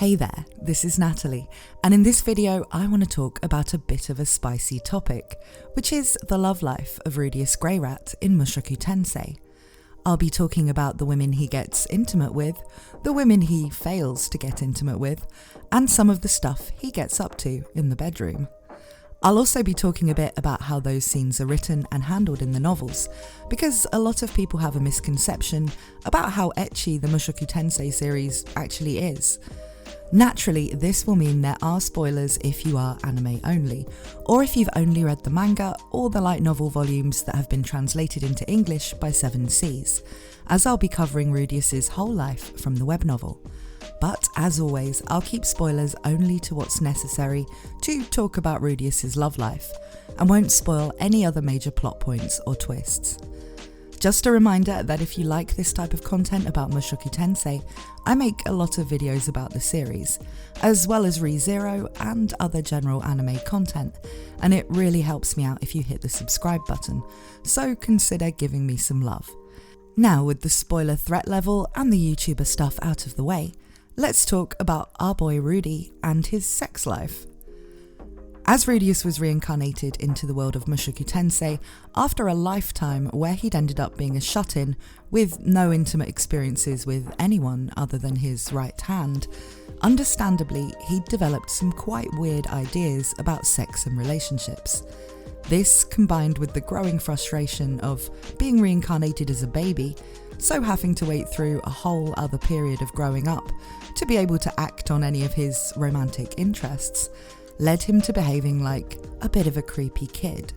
Hey there, this is Natalie, and in this video I want to talk about a bit of a spicy topic, which is the love life of Rudeus Greyrat in Mushoku Tensei. I'll be talking about the women he gets intimate with, the women he fails to get intimate with, and some of the stuff he gets up to in the bedroom. I'll also be talking a bit about how those scenes are written and handled in the novels, because a lot of people have a misconception about how ecchi the Mushoku Tensei series actually is. Naturally, this will mean there are spoilers if you are anime only, or if you've only read the manga or the light novel volumes that have been translated into English by 7 Seas, as I'll be covering Rudeus's whole life from the web novel. But as always, I'll keep spoilers only to what's necessary to talk about Rudeus's love life, and won't spoil any other major plot points or twists. Just a reminder that if you like this type of content about Mushoku Tensei, I make a lot of videos about the series, as well as ReZero and other general anime content, and it really helps me out if you hit the subscribe button, so consider giving me some love. Now, with the spoiler threat level and the YouTuber stuff out of the way, let's talk about our boy Rudy and his sex life. As Rudeus was reincarnated into the world of Mushoku Tensei after a lifetime where he'd ended up being a shut-in with no intimate experiences with anyone other than his right hand, understandably he'd developed some quite weird ideas about sex and relationships. This, combined with the growing frustration of being reincarnated as a baby, so having to wait through a whole other period of growing up to be able to act on any of his romantic interests, led him to behaving like a bit of a creepy kid.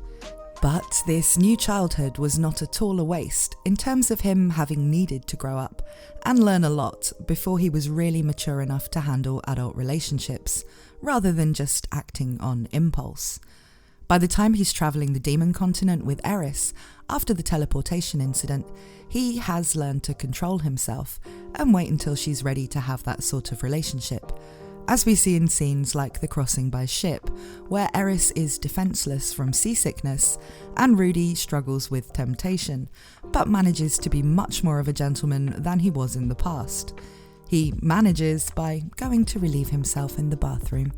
But this new childhood was not at all a waste in terms of him having needed to grow up and learn a lot before he was really mature enough to handle adult relationships, rather than just acting on impulse. By the time he's travelling the demon continent with Eris, after the teleportation incident, he has learned to control himself and wait until she's ready to have that sort of relationship, as we see in scenes like the crossing by ship, where Eris is defenceless from seasickness and Rudy struggles with temptation, but manages to be much more of a gentleman than he was in the past. He manages by going to relieve himself in the bathroom.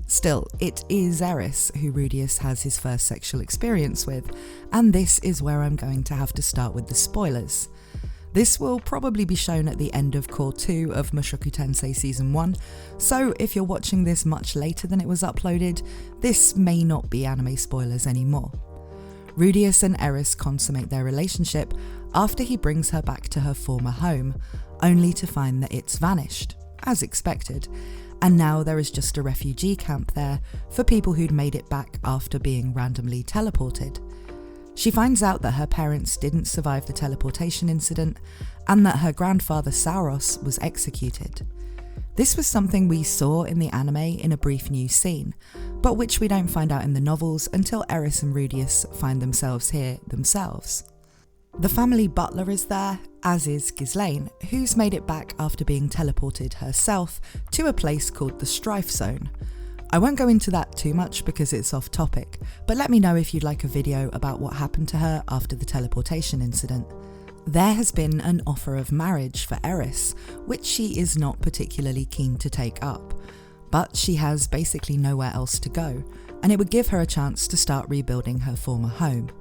Still, it is Eris who Rudeus has his first sexual experience with, and this is where I'm going to have to start with the spoilers. This will probably be shown at the end of Core 2 of Mushoku Tensei Season 1, so if you're watching this much later than it was uploaded, this may not be anime spoilers anymore. Rudeus and Eris consummate their relationship after he brings her back to her former home, only to find that it's vanished, as expected, and now there is just a refugee camp there for people who'd made it back after being randomly teleported. She finds out that her parents didn't survive the teleportation incident and that her grandfather Sauros was executed. This was something we saw in the anime in a brief new scene, but which we don't find out in the novels until Eris and Rudeus find themselves here themselves. The family butler is there, as is Ghislaine, who's made it back after being teleported herself to a place called the Strife Zone. I won't go into that too much because it's off topic, but let me know if you'd like a video about what happened to her after the teleportation incident. There has been an offer of marriage for Eris, which she is not particularly keen to take up, but she has basically nowhere else to go, and it would give her a chance to start rebuilding her former home.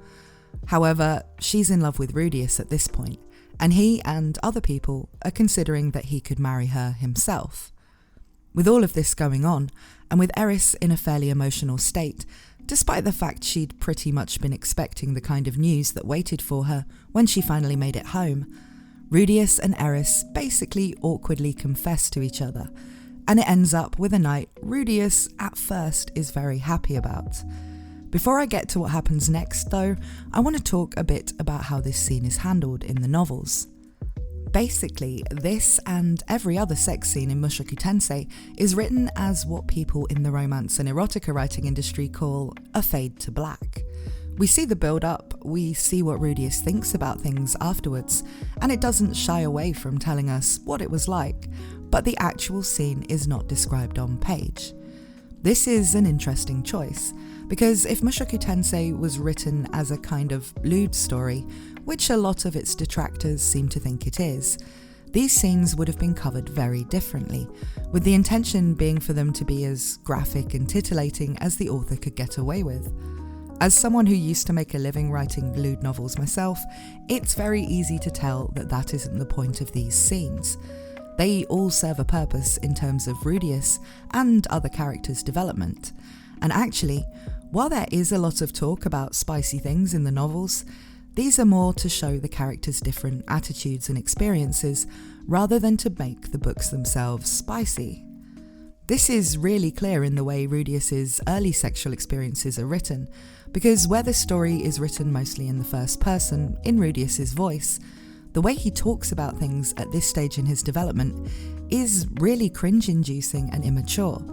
However, she's in love with Rudeus at this point, and he and other people are considering that he could marry her himself. With all of this going on, and with Eris in a fairly emotional state, despite the fact she'd pretty much been expecting the kind of news that waited for her when she finally made it home, Rudeus and Eris basically awkwardly confess to each other, and it ends up with a night Rudeus at first is very happy about. Before I get to what happens next though, I want to talk a bit about how this scene is handled in the novels. Basically, this and every other sex scene in Mushoku Tensei is written as what people in the romance and erotica writing industry call a fade to black. We see the build up, we see what Rudeus thinks about things afterwards, and it doesn't shy away from telling us what it was like, but the actual scene is not described on page. This is an interesting choice, because if Mushoku Tensei was written as a kind of lewd story, which a lot of its detractors seem to think it is, these scenes would have been covered very differently, with the intention being for them to be as graphic and titillating as the author could get away with. As someone who used to make a living writing lewd novels myself, it's very easy to tell that that isn't the point of these scenes. They all serve a purpose in terms of Rudeus and other characters' development. And actually, while there is a lot of talk about spicy things in the novels, these are more to show the characters' different attitudes and experiences rather than to make the books themselves spicy. This is really clear in the way Rudeus's early sexual experiences are written, because where the story is written mostly in the first person, in Rudeus's voice, the way he talks about things at this stage in his development is really cringe-inducing and immature.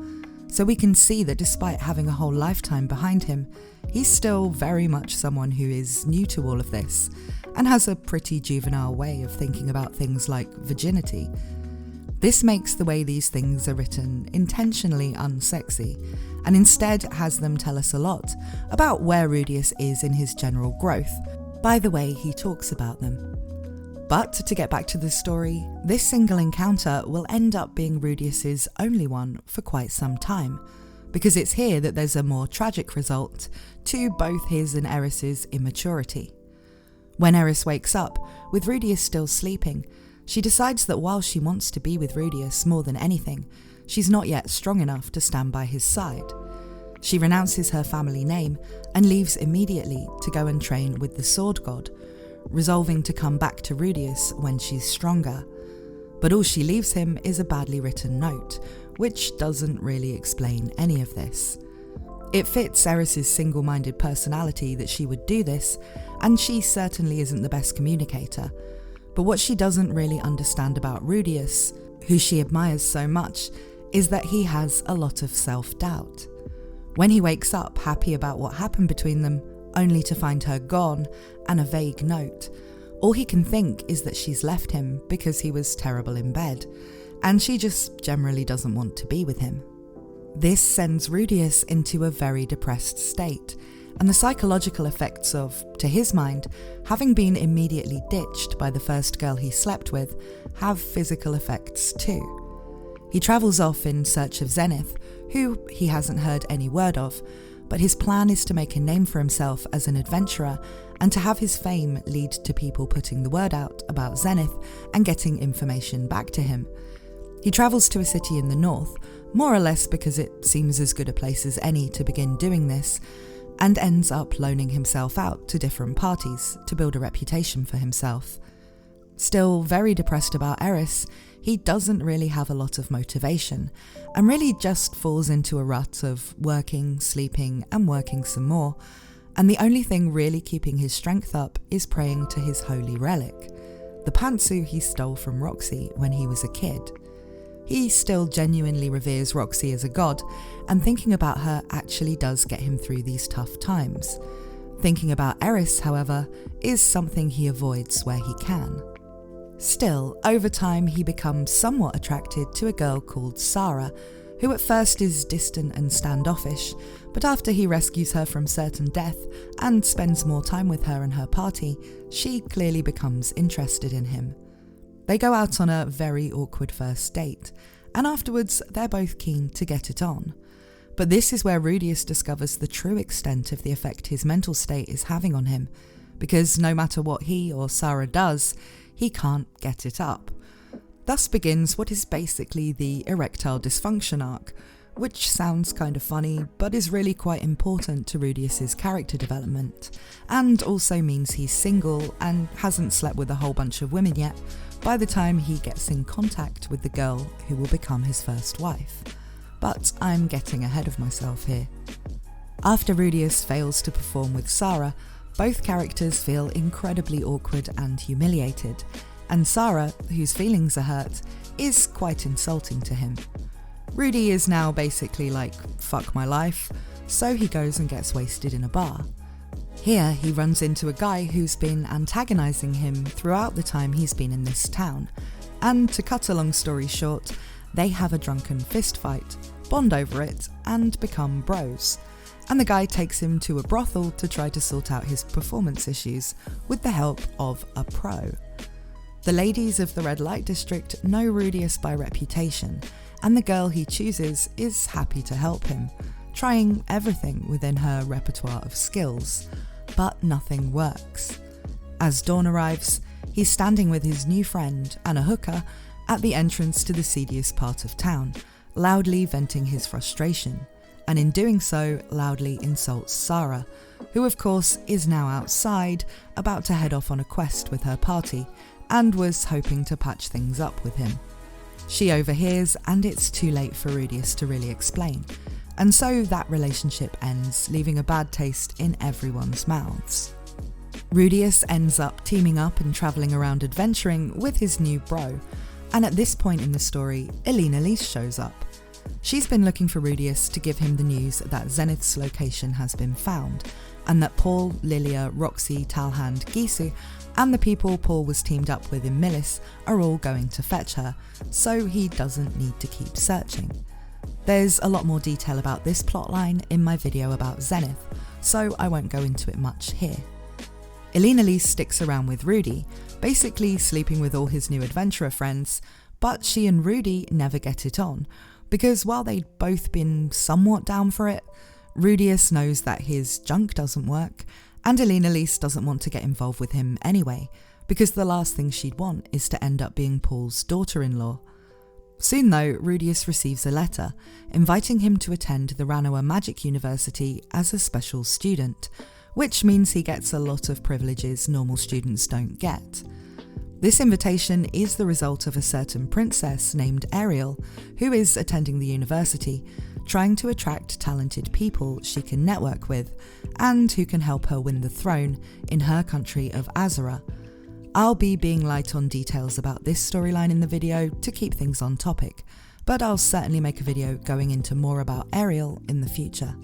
So we can see that despite having a whole lifetime behind him, he's still very much someone who is new to all of this and has a pretty juvenile way of thinking about things like virginity. This makes the way these things are written intentionally unsexy, and instead has them tell us a lot about where Rudeus is in his general growth, by the way he talks about them. But to get back to the story, this single encounter will end up being Rudeus's only one for quite some time, because it's here that there's a more tragic result to both his and Eris's immaturity. When Eris wakes up, with Rudeus still sleeping, she decides that while she wants to be with Rudeus more than anything, she's not yet strong enough to stand by his side. She renounces her family name and leaves immediately to go and train with the sword god, resolving to come back to Rudeus when she's stronger. But all she leaves him is a badly written note, which doesn't really explain any of this. It fits Eris's single-minded personality that she would do this, and she certainly isn't the best communicator. But what she doesn't really understand about Rudeus, who she admires so much, is that he has a lot of self-doubt. When he wakes up happy about what happened between them, only to find her gone and a vague note, all he can think is that she's left him because he was terrible in bed, and she just generally doesn't want to be with him. This sends Rudeus into a very depressed state, and the psychological effects of, to his mind, having been immediately ditched by the first girl he slept with have physical effects too. He travels off in search of Zenith, who he hasn't heard any word of, but his plan is to make a name for himself as an adventurer and to have his fame lead to people putting the word out about Zenith and getting information back to him. He travels to a city in the north, more or less because it seems as good a place as any to begin doing this, and ends up loaning himself out to different parties to build a reputation for himself. Still very depressed about Eris, he doesn't really have a lot of motivation, and really just falls into a rut of working, sleeping, and working some more, and the only thing really keeping his strength up is praying to his holy relic, the pantsuit he stole from Rixy when he was a kid. He still genuinely reveres Rixy as a god, and thinking about her actually does get him through these tough times. Thinking about Eris, however, is something he avoids where he can. Still, over time he becomes somewhat attracted to a girl called Sara, who at first is distant and standoffish, but after he rescues her from certain death and spends more time with her and her party, she clearly becomes interested in him. They go out on a very awkward first date, and afterwards they're both keen to get it on. But this is where Rudeus discovers the true extent of the effect his mental state is having on him, because no matter what he or Sara does, he can't get it up. Thus begins what is basically the erectile dysfunction arc, which sounds kind of funny, but is really quite important to Rudeus's character development, and also means he's single and hasn't slept with a whole bunch of women yet by the time he gets in contact with the girl who will become his first wife. But I'm getting ahead of myself here. After Rudeus fails to perform with Sara, both characters feel incredibly awkward and humiliated, and Sara, whose feelings are hurt, is quite insulting to him. Rudy is now basically like, fuck my life, so he goes and gets wasted in a bar. Here he runs into a guy who's been antagonising him throughout the time he's been in this town, and to cut a long story short, they have a drunken fist fight, bond over it, and become bros. And the guy takes him to a brothel to try to sort out his performance issues with the help of a pro. The ladies of the red light district know Rudeus by reputation, and the girl he chooses is happy to help him, trying everything within her repertoire of skills, but nothing works. As dawn arrives, he's standing with his new friend and a hooker at the entrance to the seediest part of town, loudly venting his frustration, and in doing so loudly insults Sara, who of course is now outside, about to head off on a quest with her party, and was hoping to patch things up with him. She overhears, and it's too late for Rudeus to really explain, and so that relationship ends, leaving a bad taste in everyone's mouths. Rudeus ends up teaming up and travelling around adventuring with his new bro, and at this point in the story, Elise shows up. She's been looking for Rudeus to give him the news that Zenith's location has been found, and that Paul, Lilia, Roxy, Talhand, Gisu, and the people Paul was teamed up with in Millis are all going to fetch her, so he doesn't need to keep searching. There's a lot more detail about this plotline in my video about Zenith, so I won't go into it much here. Elise sticks around with Rudy, basically sleeping with all his new adventurer friends, but she and Rudy never get it on, because while they'd both been somewhat down for it, Rudeus knows that his junk doesn't work, and Elise doesn't want to get involved with him anyway, because the last thing she'd want is to end up being Paul's daughter-in-law. Soon though, Rudeus receives a letter inviting him to attend the Ranoa Magic University as a special student, which means he gets a lot of privileges normal students don't get. This invitation is the result of a certain princess named Ariel, who is attending the university, trying to attract talented people she can network with, and who can help her win the throne in her country of Azura. I'll be being light on details about this storyline in the video to keep things on topic, but I'll certainly make a video going into more about Ariel in the future.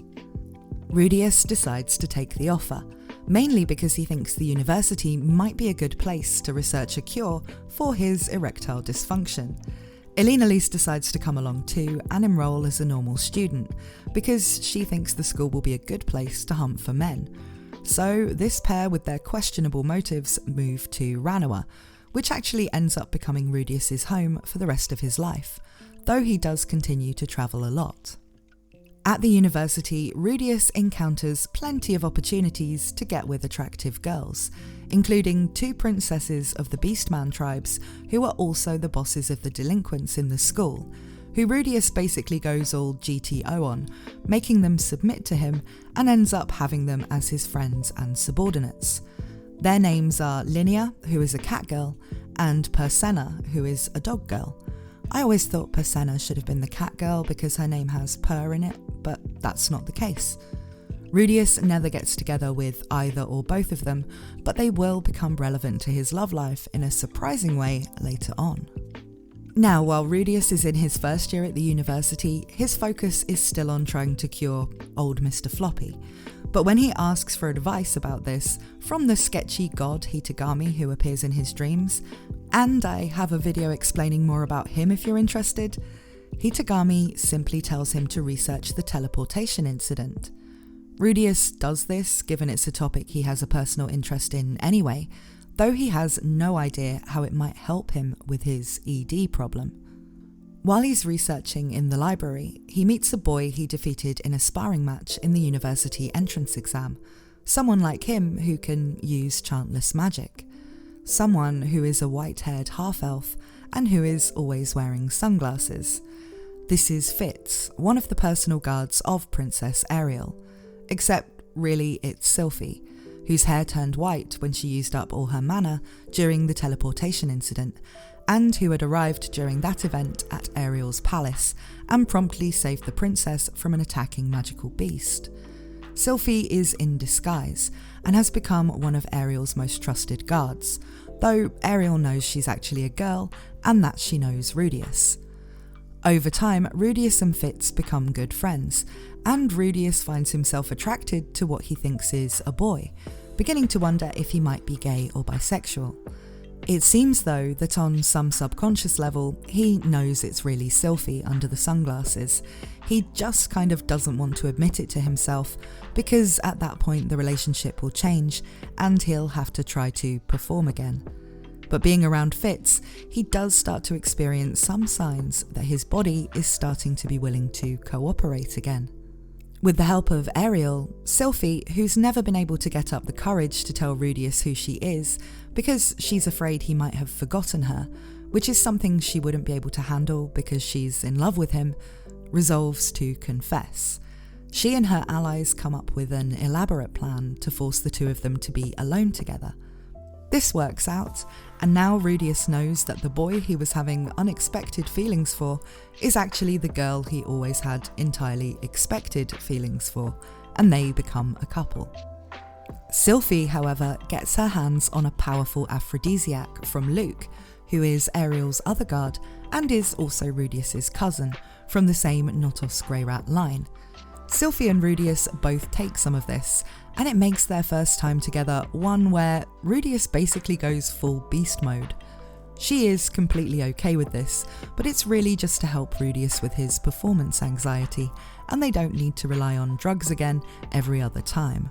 Rudeus decides to take the offer, mainly because he thinks the university might be a good place to research a cure for his erectile dysfunction. Elise decides to come along too and enroll as a normal student, because she thinks the school will be a good place to hunt for men. So this pair with their questionable motives move to Ranoa, which actually ends up becoming Rudeus's home for the rest of his life, though he does continue to travel a lot. At the university, Rudeus encounters plenty of opportunities to get with attractive girls, including two princesses of the Beastman tribes who are also the bosses of the delinquents in the school, who Rudeus basically goes all GTO on, making them submit to him and ends up having them as his friends and subordinates. Their names are Linnea, who is a cat girl, and Persenna, who is a dog girl. I always thought Persenna should have been the cat girl because her name has purr in it, but that's not the case. Rudeus never gets together with either or both of them, but they will become relevant to his love life in a surprising way later on. Now, while Rudeus is in his first year at the university, his focus is still on trying to cure old Mr. Floppy. But when he asks for advice about this from the sketchy god Hitagami who appears in his dreams, and I have a video explaining more about him if you're interested, Hitagami simply tells him to research the teleportation incident. Rudeus does this given it's a topic he has a personal interest in anyway, though he has no idea how it might help him with his ED problem. While he's researching in the library, he meets a boy he defeated in a sparring match in the university entrance exam, someone like him who can use chantless magic, someone who is a white-haired half-elf and who is always wearing sunglasses. This is Fitz, one of the personal guards of Princess Ariel, except really it's Sylphy, whose hair turned white when she used up all her mana during the teleportation incident, and who had arrived during that event at Ariel's palace and promptly saved the princess from an attacking magical beast. Sylphy is in disguise and has become one of Ariel's most trusted guards, though Ariel knows she's actually a girl and that she knows Rudeus. Over time, Rudeus and Fitz become good friends, and Rudeus finds himself attracted to what he thinks is a boy, beginning to wonder if he might be gay or bisexual. It seems though that on some subconscious level, he knows it's really Sylphy under the sunglasses. He just kind of doesn't want to admit it to himself, because at that point the relationship will change and he'll have to try to perform again. but being around Fitz, he does start to experience some signs that his body is starting to be willing to cooperate again. With the help of Ariel, Sylphy, who's never been able to get up the courage to tell Rudeus who she is because she's afraid he might have forgotten her, which is something she wouldn't be able to handle because she's in love with him, resolves to confess. She and her allies come up with an elaborate plan to force the two of them to be alone together. This works out, and now Rudeus knows that the boy he was having unexpected feelings for is actually the girl he always had entirely expected feelings for, and they become a couple. Sylphy, however, gets her hands on a powerful aphrodisiac from Luke, who is Ariel's other guard and is also Rudeus's cousin, from the same Rudeus Greyrat line. Sylphy and Rudeus both take some of this, and it makes their first time together one where Rudeus basically goes full beast mode. She is completely okay with this, but it's really just to help Rudeus with his performance anxiety, and they don't need to rely on drugs again every other time.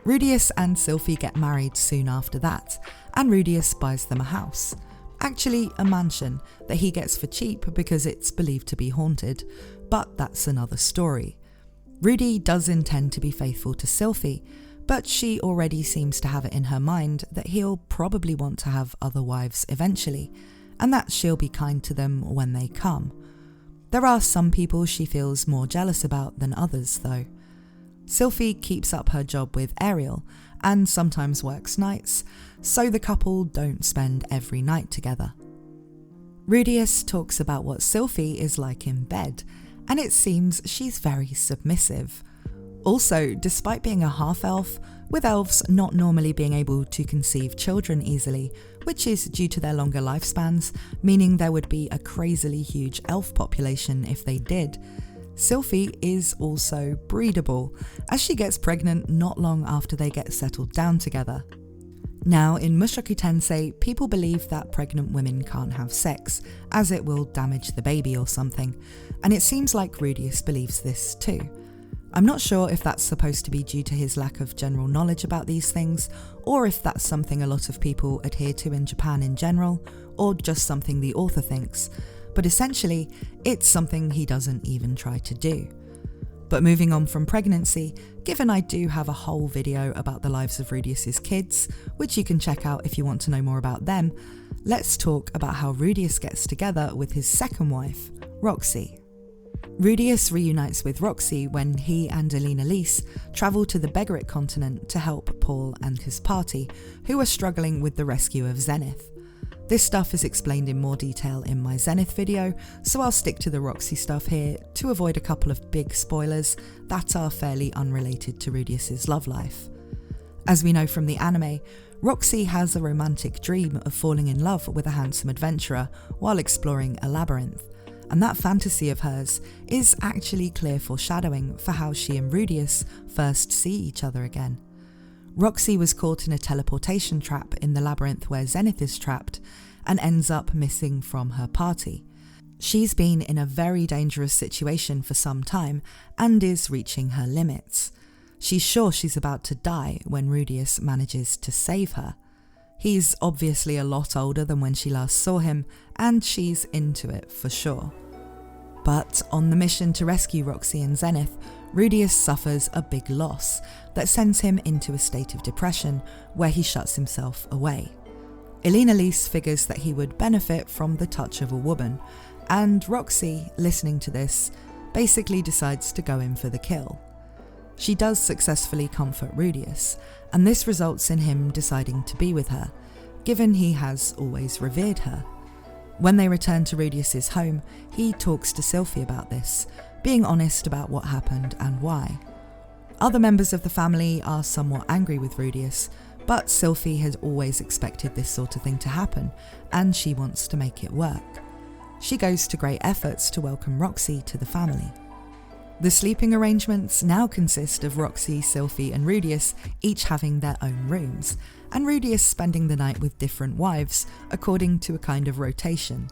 Rudeus and Sylphy get married soon after that, and Rudeus buys them a house. Actually, a mansion that he gets for cheap because it's believed to be haunted, but that's another story. Rudy does intend to be faithful to Sylphy, but she already seems to have it in her mind that he'll probably want to have other wives eventually, and that she'll be kind to them when they come. There are some people she feels more jealous about than others, though. Sylphy keeps up her job with Ariel, and sometimes works nights, so the couple don't spend every night together. Rudeus talks about what Sylphy is like in bed, and it seems she's very submissive. Also, despite being a half-elf, with elves not normally being able to conceive children easily, which is due to their longer lifespans, meaning there would be a crazily huge elf population if they did, Sylphy is also breedable, as she gets pregnant not long after they get settled down together. Now, in Mushoku Tensei, people believe that pregnant women can't have sex, as it will damage the baby or something, and it seems like Rudeus believes this too. I'm not sure if that's supposed to be due to his lack of general knowledge about these things, or if that's something a lot of people adhere to in Japan in general, or just something the author thinks, but essentially, it's something he doesn't even try to do. But moving on from pregnancy, given I do have a whole video about the lives of Rudeus's kids, which you can check out if you want to know more about them, let's talk about how Rudeus gets together with his second wife, Rixy. Rudeus reunites with Rixy when he and Elena-Lise travel to the Begarit continent to help Paul and his party, who are struggling with the rescue of Zenith. This stuff is explained in more detail in my Zenith video, so I'll stick to the Rixy stuff here to avoid a couple of big spoilers that are fairly unrelated to Rudeus's love life. As we know from the anime, Rixy has a romantic dream of falling in love with a handsome adventurer while exploring a labyrinth, and that fantasy of hers is actually clear foreshadowing for how she and Rudeus first see each other again. Rixy was caught in a teleportation trap in the labyrinth where Zenith is trapped and ends up missing from her party. She's been in a very dangerous situation for some time and is reaching her limits. She's sure she's about to die when Rudeus manages to save her. He's obviously a lot older than when she last saw him, and she's into it for sure. But on the mission to rescue Rixy and Zenith, Rudeus suffers a big loss that sends him into a state of depression where he shuts himself away. Elena-Lise figures that he would benefit from the touch of a woman, and Rixy, listening to this, basically decides to go in for the kill. She does successfully comfort Rudeus, and this results in him deciding to be with her, given he has always revered her. When they return to Rudeus's home, he talks to Sylphy about this, being honest about what happened and why. Other members of the family are somewhat angry with Rudeus, but Sylphy has always expected this sort of thing to happen, and she wants to make it work. She goes to great efforts to welcome Rixy to the family. The sleeping arrangements now consist of Rixy, Sylphy and Rudeus each having their own rooms, and Rudeus spending the night with different wives according to a kind of rotation.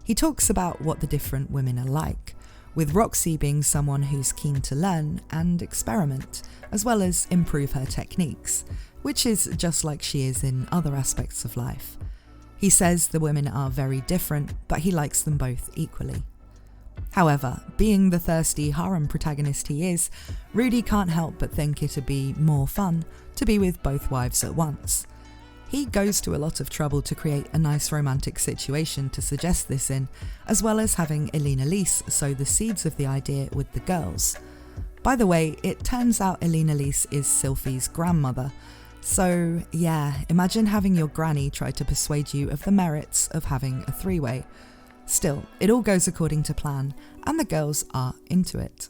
He talks about what the different women are like, with Rixy being someone who's keen to learn and experiment, as well as improve her techniques, which is just like she is in other aspects of life. He says the women are very different, but he likes them both equally. However, being the thirsty harem protagonist he is, Rudy can't help but think it'd be more fun to be with both wives at once. He goes to a lot of trouble to create a nice romantic situation to suggest this in, as well as having Elena Lise sow the seeds of the idea with the girls. By the way, it turns out Elena Lise is Sylphy's grandmother, so yeah, imagine having your granny try to persuade you of the merits of having a three-way. Still, it all goes according to plan, and the girls are into it.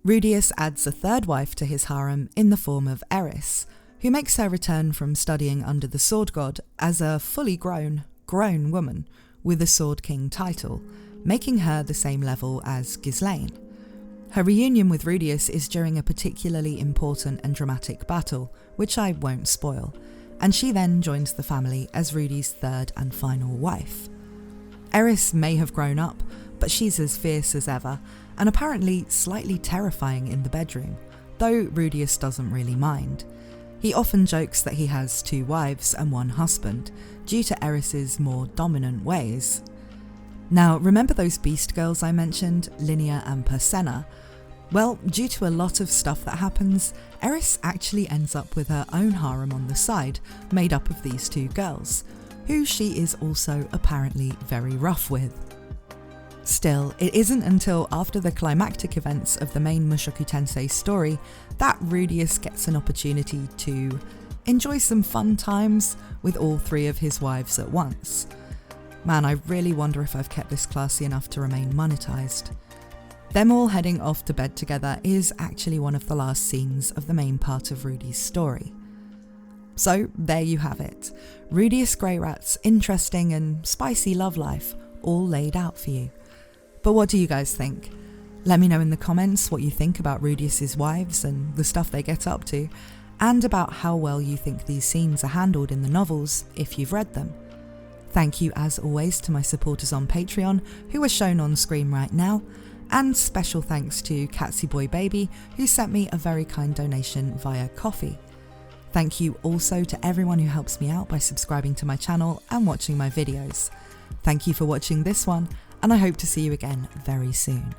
Rudeus adds a third wife to his harem in the form of Eris, who makes her return from studying under the sword god as a fully grown woman with a Sword King title, making her the same level as Ghislaine. Her reunion with Rudeus is during a particularly important and dramatic battle, which I won't spoil, and she then joins the family as Rudy's third and final wife. Eris may have grown up, but she's as fierce as ever, and apparently slightly terrifying in the bedroom, though Rudeus doesn't really mind. He often jokes that he has 2 wives and 1 husband, due to Eris's more dominant ways. Now, remember those beast girls I mentioned, Linnea and Persena? Well, due to a lot of stuff that happens, Eris actually ends up with her own harem on the side, made up of these 2 girls, who she is also apparently very rough with. Still, it isn't until after the climactic events of the main Mushoku Tensei story that Rudeus gets an opportunity to enjoy some fun times with all 3 of his wives at once. Man, I really wonder if I've kept this classy enough to remain monetized. Them all heading off to bed together is actually one of the last scenes of the main part of Rudy's story. So there you have it, Rudeus Greyrat's interesting and spicy love life all laid out for you. But what do you guys think? Let me know in the comments what you think about Rudeus's wives and the stuff they get up to, and about how well you think these scenes are handled in the novels if you've read them. Thank you as always to my supporters on Patreon who are shown on screen right now, and special thanks to Catsy Boy Baby who sent me a very kind donation via Ko-fi. Thank you also to everyone who helps me out by subscribing to my channel and watching my videos. Thank you for watching this one, and I hope to see you again very soon.